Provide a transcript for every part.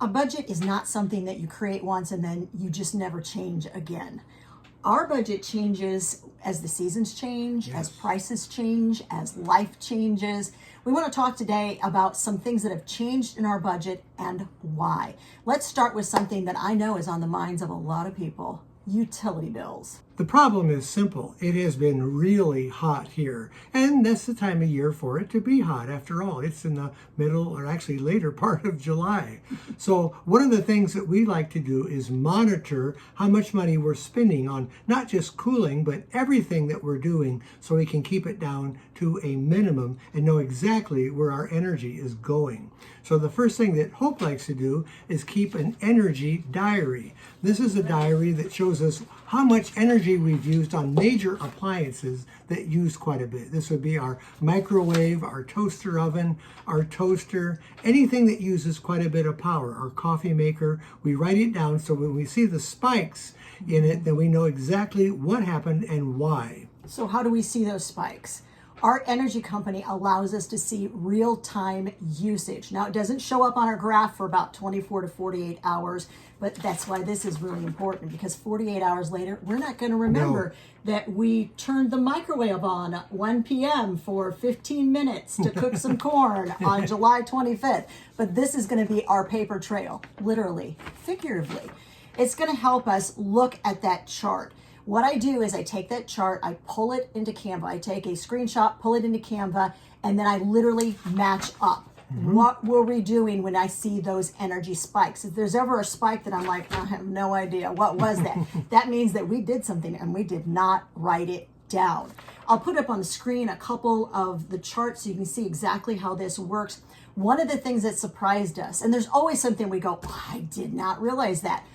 A budget is not something that you create once and then you just never change again. Our budget changes as the seasons change, as prices change, as life changes. We want to talk today about some things that have changed in our budget and why. Let's start with something that I know is on the minds of a lot of people: utility bills. The problem is simple. It has been really hot here, and that's the time of year for it to be hot. After all, it's in the middle, or actually later part of July. So one of the things that we like to do is monitor how much money we're spending on not just cooling, but everything that we're doing, so we can keep it down to a minimum and know exactly where our energy is going. So the first thing that Hope likes to do is keep an energy diary. This is a diary that shows us how much energy we've used on major appliances that use quite a bit. This would be our microwave, our toaster oven, our toaster, anything that uses quite a bit of power, our coffee maker. We write it down so when we see the spikes in it, then we know exactly what happened and why. So how do we see those spikes? Our energy company allows us to see real-time usage. Now, it doesn't show up on our graph for about 24 to 48 hours, but that's why this is really important, because 48 hours later, we're not going to remember that we turned the microwave on at 1 p.m. for 15 minutes to cook some corn on July 25th. But this is going to be our paper trail, literally, figuratively. It's going to help us look at that chart. What I do is I take that chart, I pull it into Canva, I take a screenshot, pull it into Canva, and then I literally match up. What were we doing when I see those energy spikes? If there's ever a spike that I'm like, I have no idea, what was that? That means that we did something and we did not write it down. I'll put up on the screen a couple of the charts so you can see exactly how this works. One of the things that surprised us, and there's always something we go, oh, I did not realize that.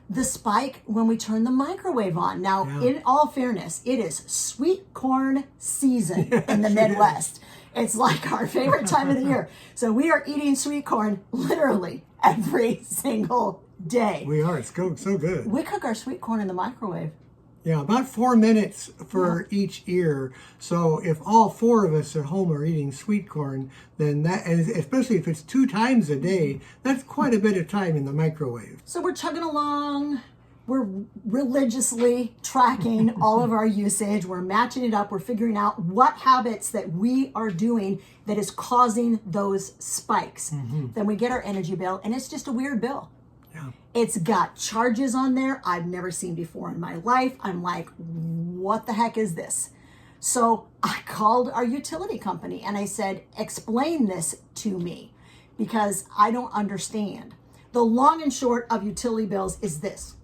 The spike when we turn the microwave on. Now, in all fairness, it is sweet corn season in the Midwest. It's like our favorite time of the year. So we are eating sweet corn literally every single day. We are. It's so good. We cook our sweet corn in the microwave. Yeah, about 4 minutes for each ear. So if all four of us at home are eating sweet corn, then that, and especially if it's 2 times a day, that's quite a bit of time in the microwave. So we're chugging along. We're religiously tracking all of our usage. We're matching it up. We're figuring out what habits that we are doing that is causing those spikes. Then we get our energy bill, and it's just a weird bill. It's got charges on there I've never seen before in my life. I'm like, what the heck is this? So I called our utility company and I said, explain this to me because I don't understand. The long and short of utility bills is this.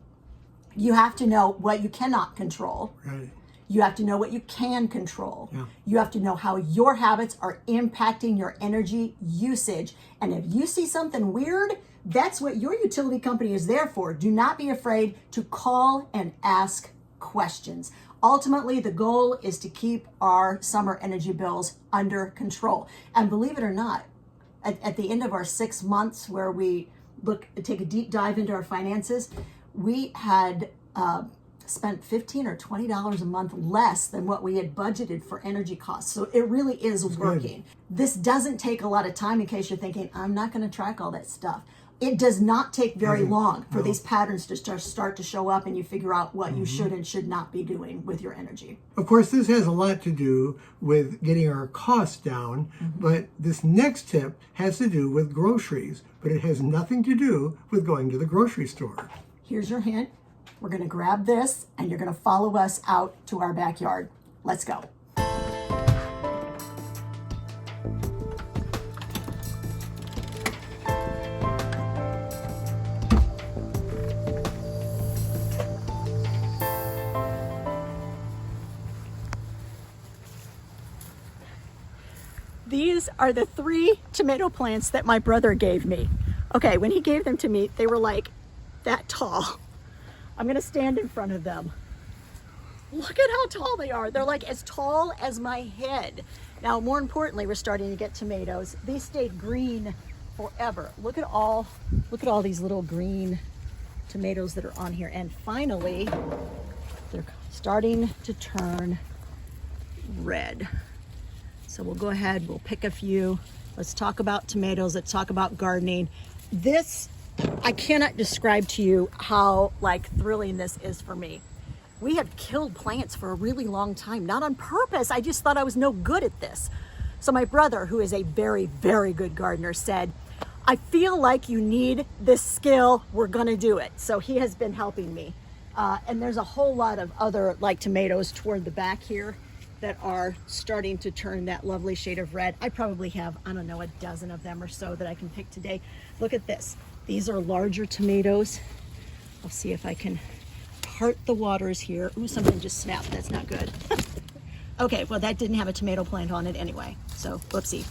You have to know what you cannot control. Right. You have to know what you can control. Yeah. You have to know how your habits are impacting your energy usage. And if you see something weird, that's what your utility company is there for. Do not be afraid to call and ask questions. Ultimately, the goal is to keep our summer energy bills under control. And believe it or not, at the end of our 6 months where we take a deep dive into our finances, we had spent $15 or $20 a month less than what we had budgeted for energy costs. So it really is working. This doesn't take a lot of time, in case you're thinking, I'm not going to track all that stuff. It does not take very long for these patterns to start to show up and you figure out what you should and should not be doing with your energy. Of course, this has a lot to do with getting our costs down, but this next tip has to do with groceries, but it has nothing to do with going to the grocery store. Here's your hint. We're going to grab this and you're going to follow us out to our backyard. Let's go. These are the 3 tomato plants that my brother gave me. Okay, when he gave them to me, they were like that tall. I'm gonna stand in front of them. Look at how tall they are. They're like as tall as my head. Now, more importantly, we're starting to get tomatoes. These stayed green forever. Look at all these little green tomatoes that are on here. And finally, they're starting to turn red. So we'll go ahead, we'll pick a few. Let's talk about tomatoes, let's talk about gardening. This I cannot describe to you how like thrilling this is for me. We have killed plants for a really long time, not on purpose. I just thought I was no good at this. So my brother, who is a very, very good gardener, said, I feel like you need this skill. We're gonna do it. So he has been helping me. And there's a whole lot of other like tomatoes toward the back here that are starting to turn that lovely shade of red. I probably have, I don't know, a dozen of them or so that I can pick today. Look at this. These are larger tomatoes. I'll see if I can part the waters here. Ooh, something just snapped. That's not good. Okay, well, that didn't have a tomato plant on it anyway, so whoopsie.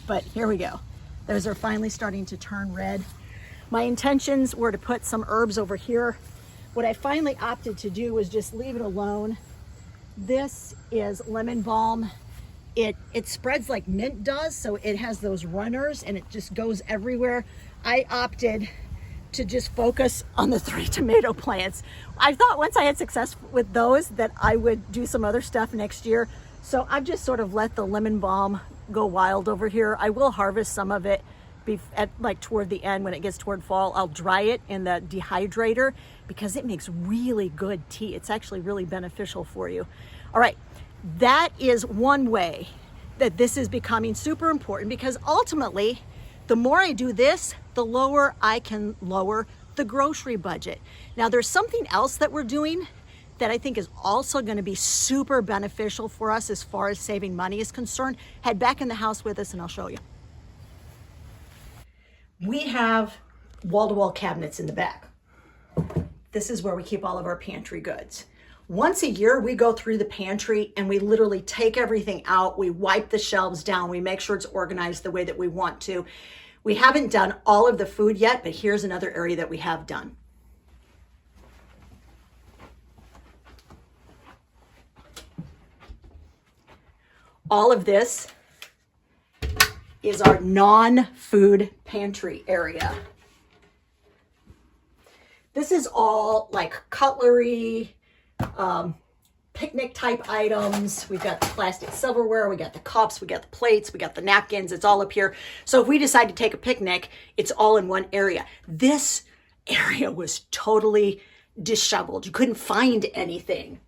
But here we go. Those are finally starting to turn red. My intentions were to put some herbs over here. What I finally opted to do was just leave it alone. This is lemon balm. It spreads like mint does, so it has those runners and it just goes everywhere. I opted to just focus on the 3 tomato plants. I thought once I had success with those that I would do some other stuff next year. So I've just sort of let the lemon balm go wild over here. I will harvest some of it at like toward the end when it gets toward fall. I'll dry it in the dehydrator because it makes really good tea. It's actually really beneficial for you. All right, that is one way that this is becoming super important, because ultimately, the more I do this, the lower I can lower the grocery budget. Now, there's something else that we're doing that I think is also going to be super beneficial for us as far as saving money is concerned. Head back in the house with us and I'll show you. We have wall-to-wall cabinets in the back. This is where we keep all of our pantry goods. Once a year, we go through the pantry and we literally take everything out. We wipe the shelves down. We make sure it's organized the way that we want to. We haven't done all of the food yet, but here's another area that we have done. All of this is our non-food pantry area. This is all like cutlery, picnic type items. We've got the plastic silverware, we got the cups, we got the plates, we got the napkins. It's all up here. So if we decide to take a picnic, it's all in one area. This area was totally disheveled. You couldn't find anything.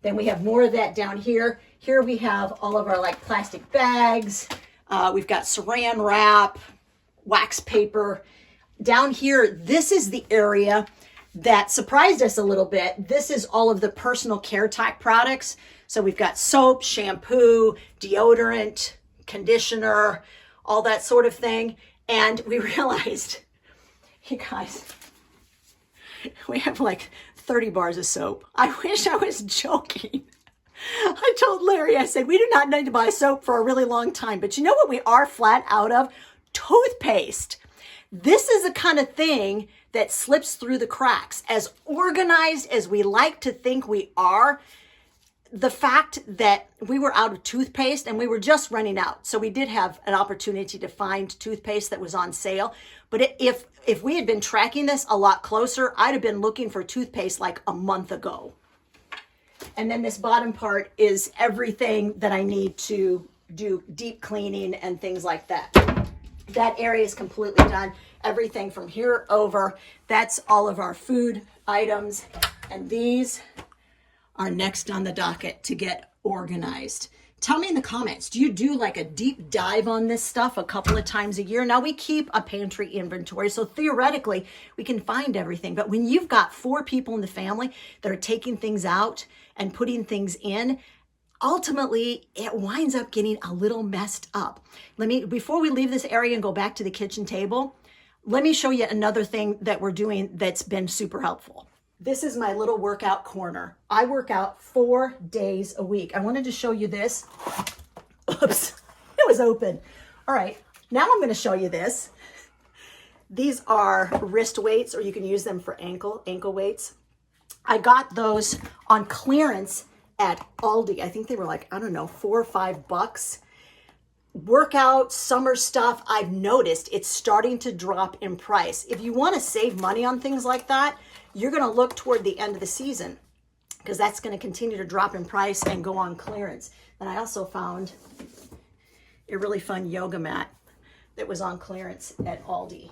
Then we have more of that down here. Here we have all of our like plastic bags. We've got saran wrap, wax paper. Down here, this is the area that surprised us a little bit. This is all of the personal care type products. So we've got soap, shampoo, deodorant, conditioner, all that sort of thing. And we realized, you guys, we have like 30 bars of soap. I wish I was joking. I told Larry, I said, we do not need to buy soap for a really long time. But you know what we are flat out of? Toothpaste. This is the kind of thing that slips through the cracks. As organized as we like to think we are, the fact that we were out of toothpaste and we were just running out. So we did have an opportunity to find toothpaste that was on sale. But if we had been tracking this a lot closer, I'd have been looking for toothpaste like a month ago. And then this bottom part is everything that I need to do deep cleaning and things like that. That area is completely done. Everything from here over, that's all of our food items. And these are next on the docket to get organized. Tell me in the comments, do you do like a deep dive on this stuff a couple of times a year? Now we keep a pantry inventory, so theoretically we can find everything. But when you've got 4 people in the family that are taking things out and putting things in, ultimately it winds up getting a little messed up. Before we leave this area and go back to the kitchen table, let me show you another thing that we're doing that's been super helpful. This is my little workout corner. I work out 4 days a week. I wanted to show you this. Oops, it was open. All right, now I'm going to show you this. These are wrist weights, or you can use them for ankle weights. I got those on clearance at Aldi. I think they were like, I don't know, $4 or $5. Workout, summer stuff, I've noticed it's starting to drop in price. If you want to save money on things like that, you're going to look toward the end of the season because that's going to continue to drop in price and go on clearance. And I also found a really fun yoga mat that was on clearance at Aldi.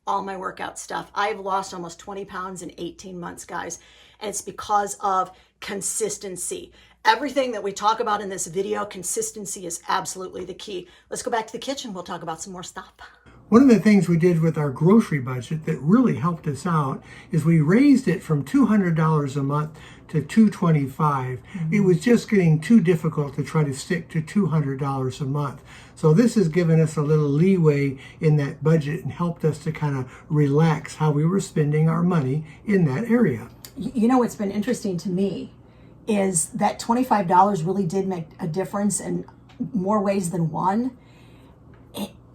all my workout stuff. I've lost almost 20 pounds in 18 months, guys. And it's because of consistency. Everything that we talk about in this video, consistency is absolutely the key. Let's go back to the kitchen. We'll talk about some more stuff. One of the things we did with our grocery budget that really helped us out is we raised it from $200 a month to $225. It was just getting too difficult to try to stick to $200 a month. So this has given us a little leeway in that budget and helped us to kind of relax how we were spending our money in that area. You know what's been interesting to me is that $25 really did make a difference in more ways than one.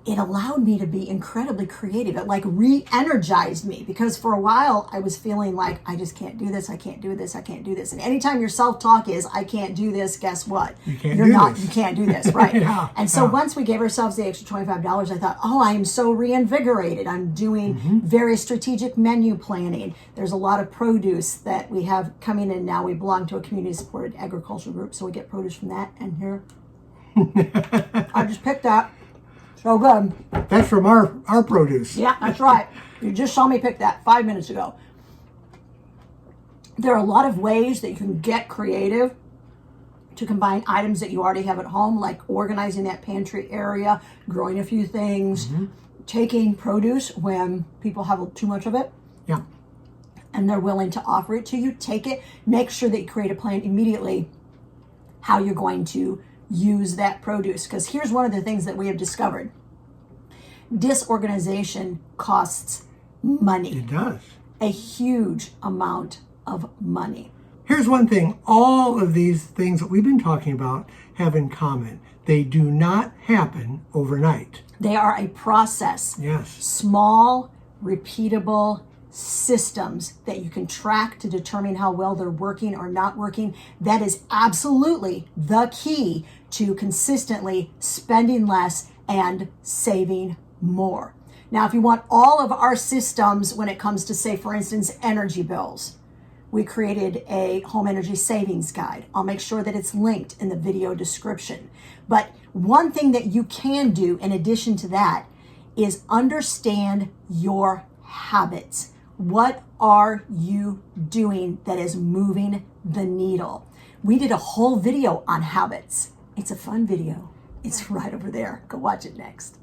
It allowed me to be incredibly creative. It like re-energized me, because for a while I was feeling like I just can't do this, I can't do this, I can't do this. And anytime your self-talk is I can't do this, guess what? You can't do this, right? Yeah, and so once we gave ourselves the extra $25, I thought, oh, I am so reinvigorated. I'm doing very strategic menu planning. There's a lot of produce that we have coming in now. We belong to a community-supported agriculture group, so we get produce from that. And here, I just picked that. So good. That's from our produce. Yeah, that's right. You just saw me pick that 5 minutes ago. There are a lot of ways that you can get creative to combine items that you already have at home, like organizing that pantry area, growing a few things, taking produce when people have too much of it. Yeah. And they're willing to offer it to you. Take it. Make sure that you create a plan immediately how you're going to use that produce. Because here's one of the things that we have discovered. Disorganization costs money. It does. A huge amount of money. Here's one thing all of these things that we've been talking about have in common. They do not happen overnight. They are a process. Yes. Small, repeatable systems that you can track to determine how well they're working or not working. That is absolutely the key to consistently spending less and saving more. Now, if you want all of our systems when it comes to, say, for instance, energy bills, we created a home energy savings guide. I'll make sure that it's linked in the video description. But one thing that you can do in addition to that is understand your habits. What are you doing that is moving the needle? We did a whole video on habits. It's a fun video. It's right over there. Go watch it next.